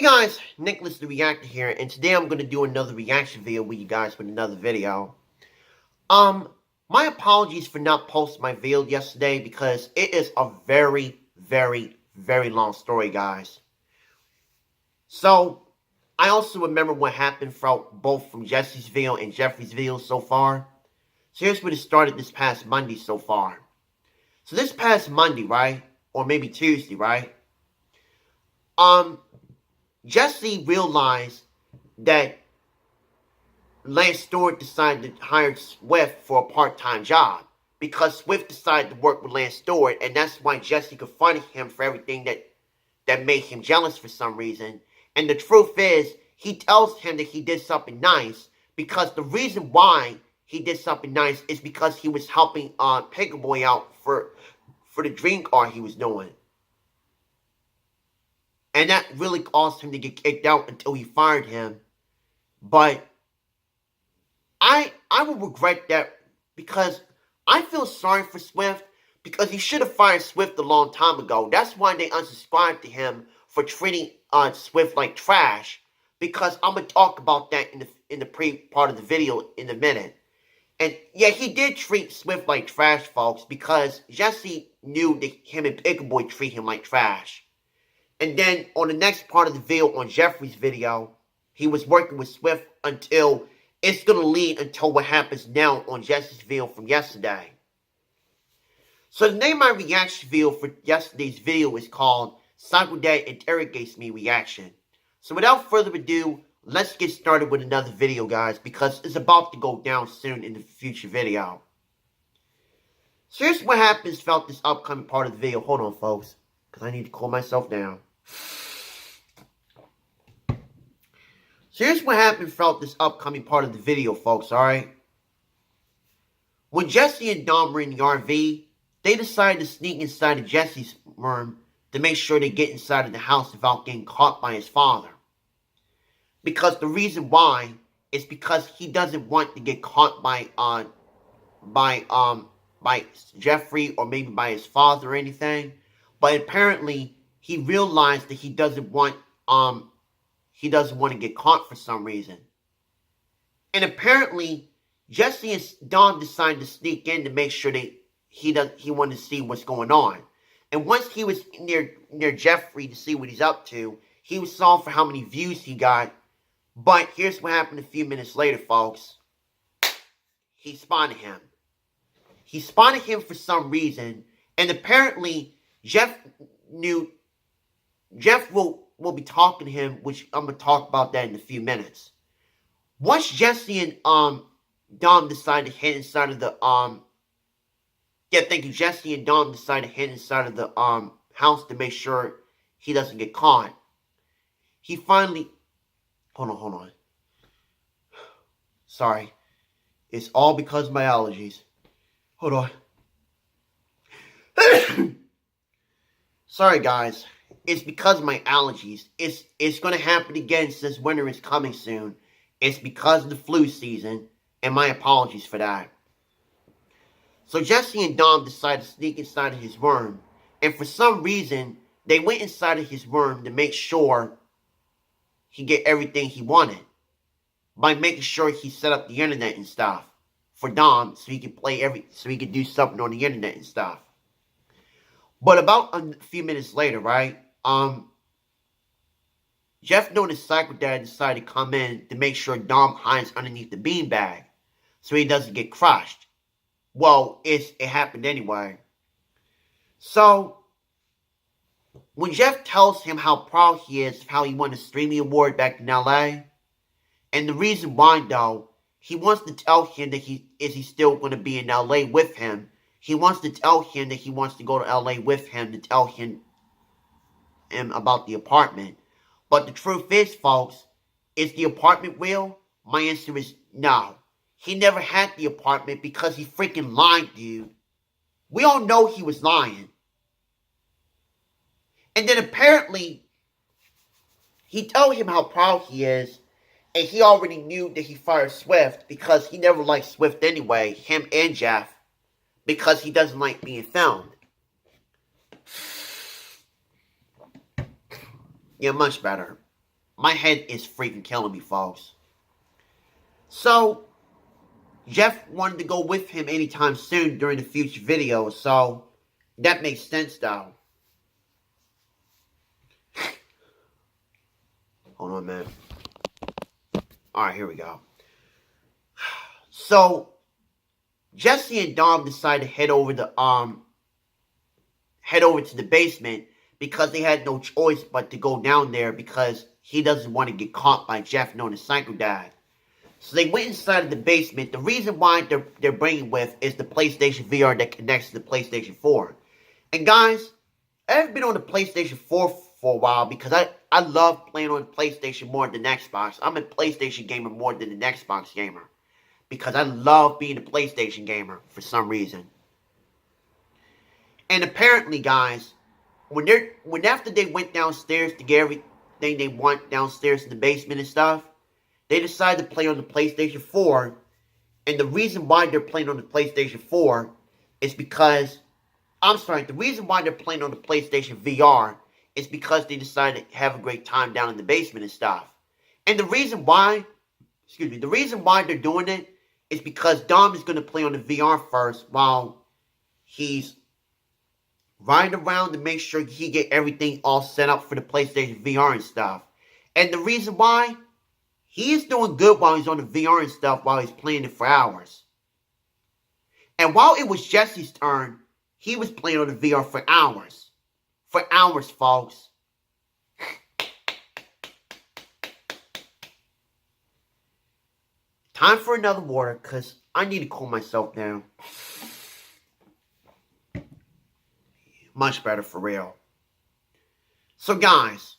Hey guys, Nicholas the Reactor here, and today I'm going to do another reaction video with you guys with another video. My apologies for not posting my video yesterday because it is a very long story, guys. So, I also remember what happened both from Jesse's video and Jeffrey's video so far. So here's where it started this past Monday so far. So this past Monday, right? Or maybe Tuesday, right? Jesse realized that Lance Stewart decided to hire Swift for a part-time job because Swift decided to work with Lance Stewart, and that's why Jesse confronted him for everything that made him jealous for some reason. And the truth is, he tells him that he did something nice because the reason why he did something nice is because he was helping Paperboy out for the dream car he was doing. And that really caused him to get kicked out until he fired him. But I will regret that because I feel sorry for Swift because he should have fired Swift a long time ago. That's why they unsubscribed to him for treating Swift like trash. Because I'm going to talk about that in the pre-part of the video in a minute. And yeah, he did treat Swift like trash, folks, because Jesse knew that him and Paperboy treat him like trash. And then on the next part of the video, on Jeffrey's video, he was working with Swift until it's going to lead until what happens now on Jesse's video from yesterday. So the name of my reaction video for yesterday's video is called Psycho Dad Interrogates Me Reaction. So without further ado, let's get started with another video, guys, because it's about to go down soon in the future video. So here's what happens throughout this upcoming part of the video. Hold on, folks, because I need to cool myself down. So here's what happened throughout this upcoming part of the video, folks, alright? When Jesse and Dom were in the RV, they decided to sneak inside of Jesse's room to make sure they get inside of the house without getting caught by his father. Because the reason why is because he doesn't want to get caught by Jeffrey or maybe by his father or anything. But apparently he realized that he doesn't want to get caught for some reason. And apparently Jesse and Dom decided to sneak in to make sure he wanted to see what's going on. And once he was near Jeffrey to see what he's up to, he was sorry for how many views he got. But here's what happened a few minutes later, folks. He spotted him. He spotted him for some reason, and apparently Jeff will be talking to him, which I'm going to talk about that in a few minutes. Once Jesse and Dom decided to head inside of the Jesse and Dom decided to head inside of the house to make sure he doesn't get caught. He finally hold on. Sorry. It's all because of my allergies. Hold on. Sorry, guys. It's because of my allergies. It's going to happen again since winter is coming soon. It's because of the flu season, and my apologies for that. So Jesse and Dom decided to sneak inside of his room, and for some reason, they went inside of his room to make sure he get everything he wanted by making sure he set up the internet and stuff for Dom so he could do something on the internet and stuff. But about a few minutes later, right? Jeff noticed Psycho Dad decided to come in to make sure Dom hides underneath the beanbag so he doesn't get crushed. Well, it happened anyway. So when Jeff tells him how proud he is of how he won the streaming award back in LA, and the reason why though, he wants to tell him that he's still going to be in LA with him. He wants to tell him that he wants to go to LA with him to tell him about the apartment. But the truth is, folks, is the apartment real? My answer is no. He never had the apartment because he freaking lied, dude. We all know he was lying. And then apparently, he told him how proud he is, and he already knew that he fired Swift because he never liked Swift anyway, him and Jeff, because he doesn't like being filmed. Yeah, much better. My head is freaking killing me, folks. So, Jeff wanted to go with him anytime soon during the future videos, so that makes sense, though. Hold on, man. Alright, here we go. So, Jesse and Dom decide to head over to the basement because they had no choice but to go down there because he doesn't want to get caught by Jeff knowing the Psycho Dad. So they went inside of the basement. The reason why they're bringing with is the PlayStation VR that connects to the PlayStation 4. And guys, I've been on the PlayStation 4 for a while because I love playing on the PlayStation more than the Xbox. I'm a PlayStation gamer more than an Xbox gamer because I love being a PlayStation gamer for some reason. And apparently, guys, when after they went downstairs to get everything they want downstairs in the basement and stuff, they decided to play on the PlayStation 4. And the reason why they're playing on the PlayStation 4 is because, the reason why they're playing on the PlayStation VR is because they decided to have a great time down in the basement and stuff. And the reason why they're doing it is because Dom is going to play on the VR first while he's riding around to make sure he get everything all set up for the PlayStation VR and stuff. And the reason why, he is doing good while he's on the VR and stuff while he's playing it for hours. And while it was Jesse's turn, he was playing on the VR for hours. For hours, folks. Time for another water, because I need to cool myself down. Much better, for real. So, guys,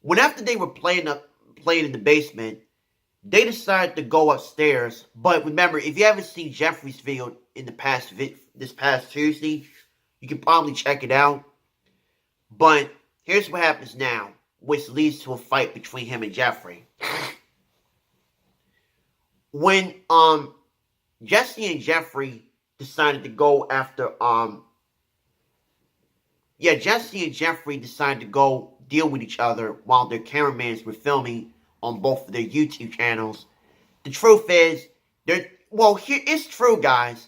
when after they were playing in the basement, they decided to go upstairs. But remember, if you haven't seen Jeffrey's video in this past Tuesday, you can probably check it out. But here's what happens now, which leads to a fight between him and Jeffrey. When Jesse and Jeffrey decided to go after Jesse and Jeffrey decided to go deal with each other while their cameramans were filming on both of their YouTube channels. The truth is, it's true, guys.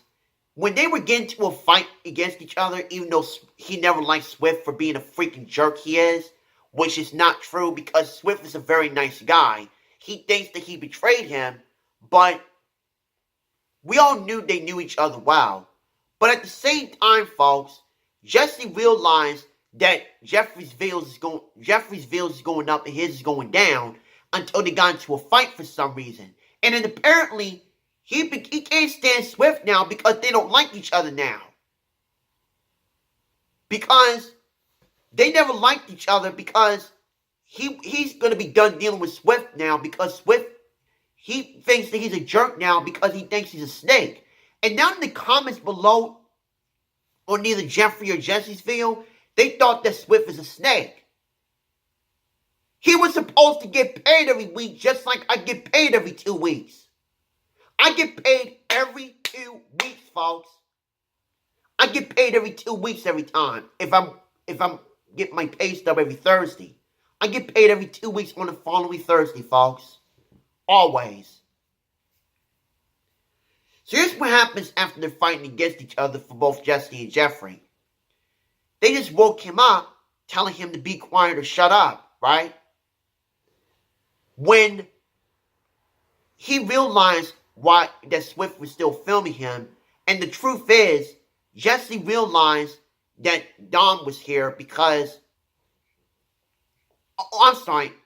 When they were getting into a fight against each other, even though he never liked Swift for being a freaking jerk he is, which is not true because Swift is a very nice guy. He thinks that he betrayed him, but we all knew they knew each other well. But at the same time, folks, Jesse realized that Jeffrey's views is going up and his is going down until they got into a fight for some reason. And then apparently, he can't stand Swift now because they don't like each other now. Because they never liked each other because he's going to be done dealing with Swift now because Swift, he thinks that he's a jerk now because he thinks he's a snake. And down in the comments below on either Jeffrey or Jesse's video, they thought that Swift is a snake. He was supposed to get paid every week just like I get paid every 2 weeks. I get paid every 2 weeks, folks. I get paid every 2 weeks every time. If I'm getting my pay stub every Thursday. I get paid every 2 weeks on the following Thursday, folks. Always. So here's what happens after they're fighting against each other for both Jesse and Jeffrey. They just woke him up, telling him to be quiet or shut up, right? When he realized that Swift was still filming him, and the truth is, Jesse realized that Dom was here because,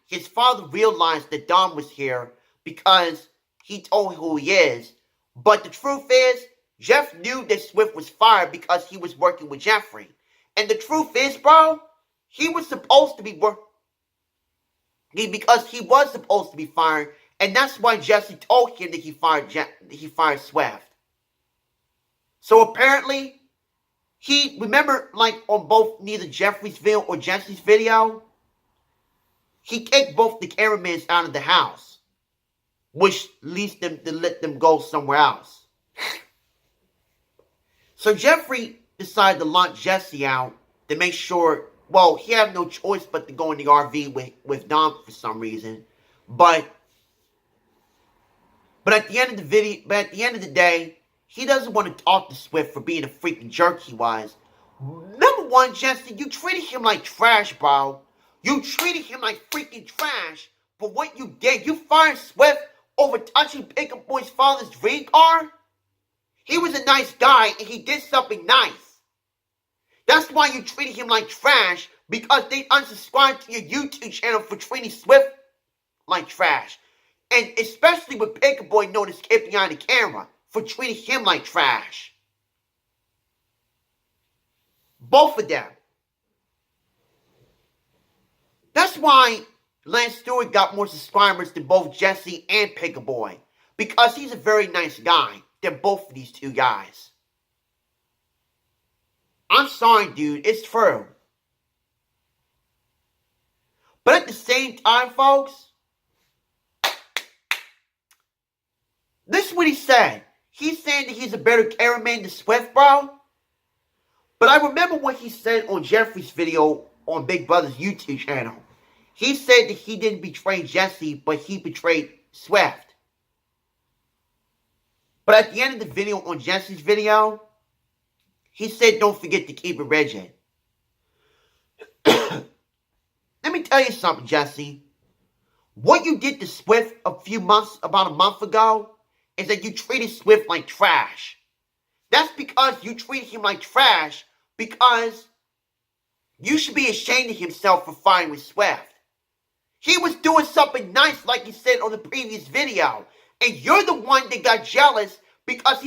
his father realized that Dom was here because he told who he is. But the truth is, Jeff knew that Swift was fired because he was working with Jeffrey. And the truth is, bro, he was supposed to be because he was supposed to be fired, and that's why Jesse told him that he fired Swift. So apparently, remember, like on both neither Jeffrey's video or Jesse's video, he kicked both the cameramans out of the house, which leads them to let them go somewhere else. So Jeffrey decided to launch Jesse out to make sure, well, he had no choice but to go in the RV with Dom for some reason. But at the end of the video, but at the end of the day, he doesn't want to talk to Swift for being a freaking jerk he was. Number one, Jesse, you treated him like trash, bro. You treated him like freaking trash for what you did. You fired Swift over touching Pickup Boy's father's dream car? He was a nice guy and he did something nice. That's why you treated him like trash, because they unsubscribed to your YouTube channel for treating Swift like trash. And especially with Pickup Boy knowing his kid behind the camera for treating him like trash. Both of them. That's why Lance Stewart got more subscribers than both Jesse and Pickup Boy. Because he's a very nice guy than both of these two guys. I'm sorry, dude. It's true. But at the same time, folks, this is what he said. He's saying that he's a better cameraman than Swift, bro. But I remember what he said on Jeffrey's video on Big Brother's YouTube channel. He said that he didn't betray Jesse, but he betrayed Swift. But at the end of the video on Jesse's video, he said don't forget to keep it rigid. Let me tell you something, Jesse. What you did to Swift about a month ago, is that you treated Swift like trash. That's because you treated him like trash, because you should be ashamed of himself for fighting with Swift. He was doing something nice, like he said on the previous video. And you're the one that got jealous because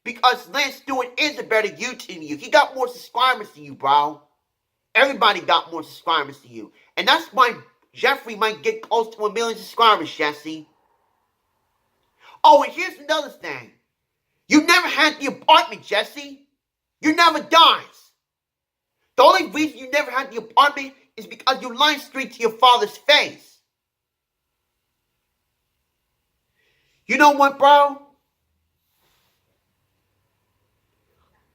because Lance Stewart is a better YouTuber than you. He got more subscribers than you, bro. Everybody got more subscribers than you. And that's why Jeffrey might get close to 1 million subscribers, Jesse. Oh, and here's another thing. You never had the apartment, Jesse. You never dies. The only reason you never had the apartment is because you lied straight to your father's face. You know what, bro?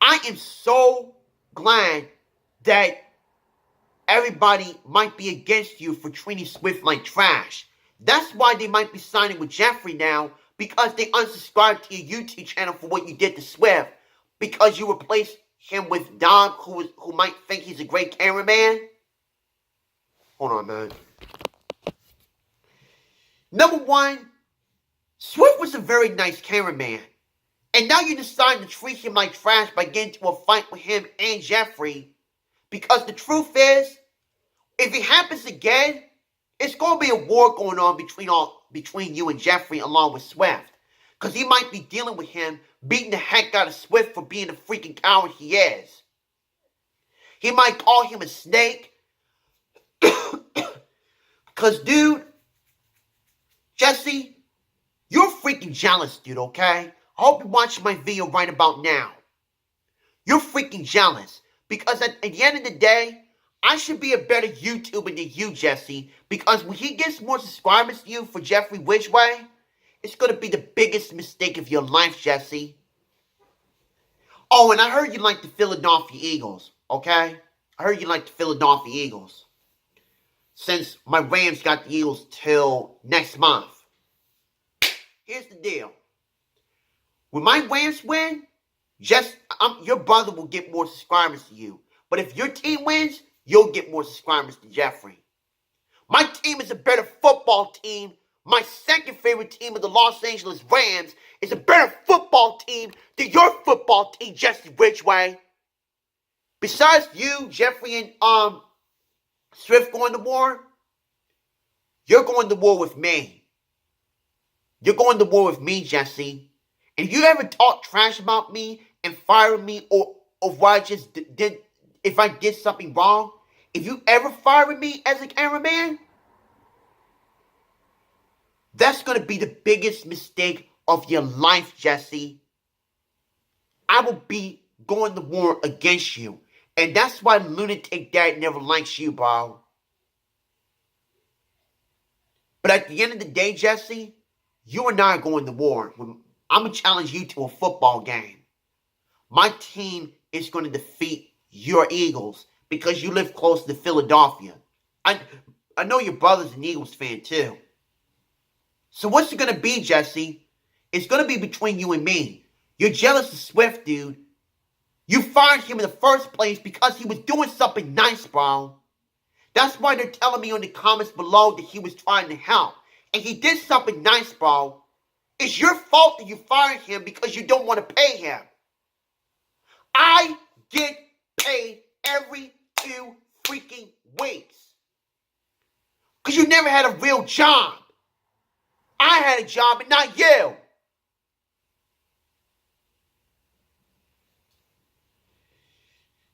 I am so glad that everybody might be against you for treating Swift like trash. That's why they might be signing with Jeffrey now, because they unsubscribed to your YouTube channel for what you did to Swift, because you replaced him with Dom, who might think he's a great cameraman. Hold on, man. Number one, Swift was a very nice cameraman. And now you decide to treat him like trash by getting into a fight with him and Jeffrey. Because the truth is, if it happens again, it's going to be a war going on between you and Jeffrey along with Swift. Because he might be dealing with him, beating the heck out of Swift for being the freaking coward he is. He might call him a snake. Because, dude, Jesse, you're freaking jealous, dude, okay? I hope you're watching my video right about now. You're freaking jealous. Because at the end of the day, I should be a better YouTuber than you, Jesse. Because when he gets more subscribers to you for Jeffrey Whichway, it's going to be the biggest mistake of your life, Jesse. Oh, and I heard you like the Philadelphia Eagles, okay? I heard you like the Philadelphia Eagles. Since my Rams got the Eagles till next month. Here's the deal. When my Rams win, your brother will get more subscribers to you. But if your team wins, you'll get more subscribers to Jeffrey. My team is a better football team. My second favorite team of the Los Angeles Rams is a better football team than your football team, Jesse Ridgway. Besides you, Jeffrey, and Swift going to war, you're going to war with me. You're going to war with me, Jesse. And if you ever talk trash about me and fire me or what I just did, if I did something wrong, if you ever fire me as a cameraman, that's going to be the biggest mistake of your life, Jesse. I will be going to war against you. And that's why Lunatic Dad never likes you, bro. But at the end of the day, Jesse, you and I are going to war. I'm going to challenge you to a football game. My team is going to defeat your Eagles because you live close to Philadelphia. I know your brother's an Eagles fan too. So what's it gonna be, Jesse? It's gonna be between you and me. You're jealous of Swift, dude. You fired him in the first place because he was doing something nice, bro. That's why they're telling me in the comments below that he was trying to help. And he did something nice, bro. It's your fault that you fired him because you don't want to pay him. I get paid every 2 freaking weeks. Because you never had a real job. I had a job, but not you.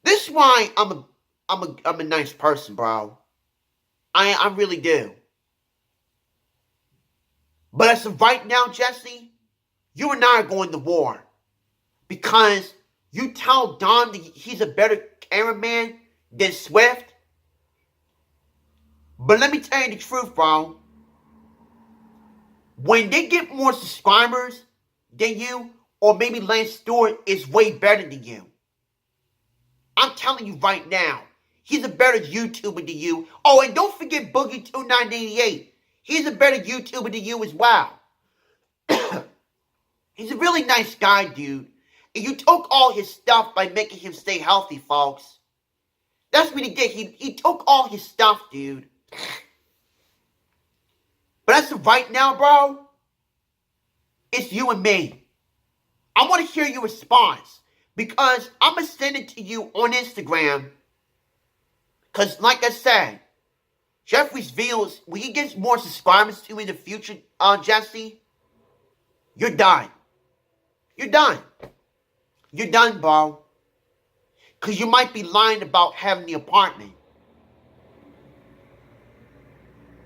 This is why I'm a nice person, bro. I really do. But as of right now, Jesse, you and I are going to war. Because you tell Don that he's a better cameraman than Swift. But let me tell you the truth, bro. When they get more subscribers than you, or maybe Lance Stewart is way better than you. I'm telling you right now, he's a better YouTuber than you. Oh, and don't forget Boogie2988. He's a better YouTuber than you as well. He's a really nice guy, dude. And you took all his stuff by making him stay healthy, folks. That's what he did. He took all his stuff, dude. But as of right now, bro, it's you and me. I want to hear your response. Because I'm going to send it to you on Instagram. Because, like I said, Jeffrey's videos, when he gets more subscribers to in the future, Jesse, you're done. You're done. You're done, bro. Because you might be lying about having the apartment.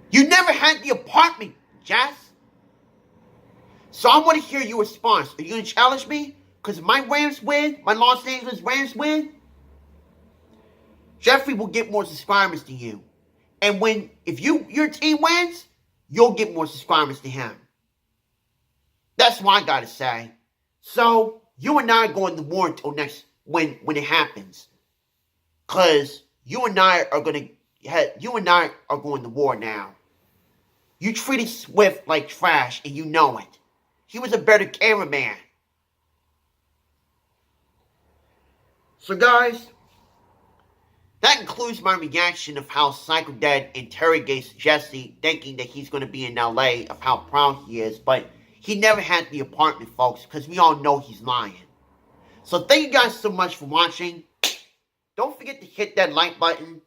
You never had the apartment, Jess. So I want to hear your response. Are you going to challenge me? Because if my Rams win, my Los Angeles Rams win, Jeffrey will get more subscribers than you. And if your team wins, you'll get more subscribers than him. That's what I gotta say. So you and I are going to war until next when it happens. Cause you and I are going to war now. You treated Swift like trash and you know it. He was a better cameraman. So guys, that concludes my reaction of how Psycho Dad interrogates Jesse, thinking that he's going to be in LA, of how proud he is, but he never had the apartment, folks, because we all know he's lying. So thank you guys so much for watching. Don't forget to hit that like button,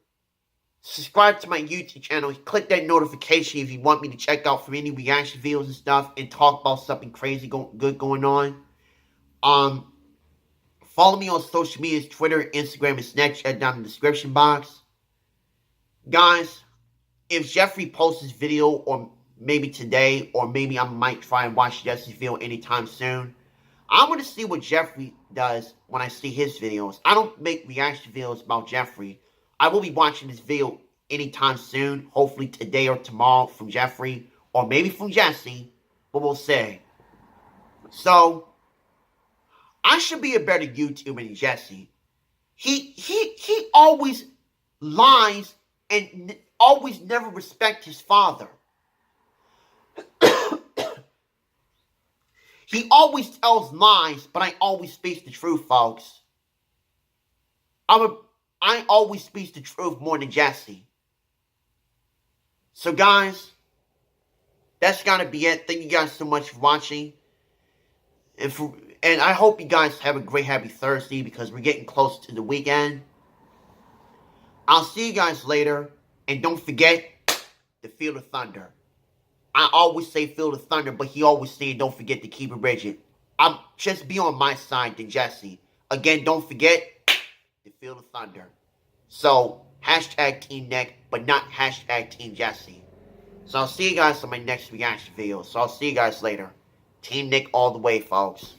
subscribe to my YouTube channel, click that notification if you want me to check out for any reaction videos and stuff, and talk about something crazy good going on. Follow me on social medias, Twitter, Instagram, and Snapchat down in the description box. Guys, if Jeffrey posts his video, or maybe today, or maybe I might try and watch Jesse's video anytime soon, I'm going to see what Jeffrey does when I see his videos. I don't make reaction videos about Jeffrey. I will be watching this video anytime soon, hopefully today or tomorrow from Jeffrey, or maybe from Jesse, but we'll see. So, I should be a better YouTuber than Jesse. He always lies and always never respects his father. He always tells lies, but I always speak the truth, folks. I always speak the truth more than Jesse. So guys, that's gotta be it. Thank you guys so much for watching. And I hope you guys have a great happy Thursday, because we're getting close to the weekend. I'll see you guys later. And don't forget to feel the thunder. I always say feel the thunder, but he always saying don't forget to keep it rigid. I'm just be on my side than Jesse. Again, don't forget to feel the thunder. So, hashtag Team Nick, but not hashtag Team Jesse. So I'll see you guys on my next reaction video. So I'll see you guys later. Team Nick all the way, folks.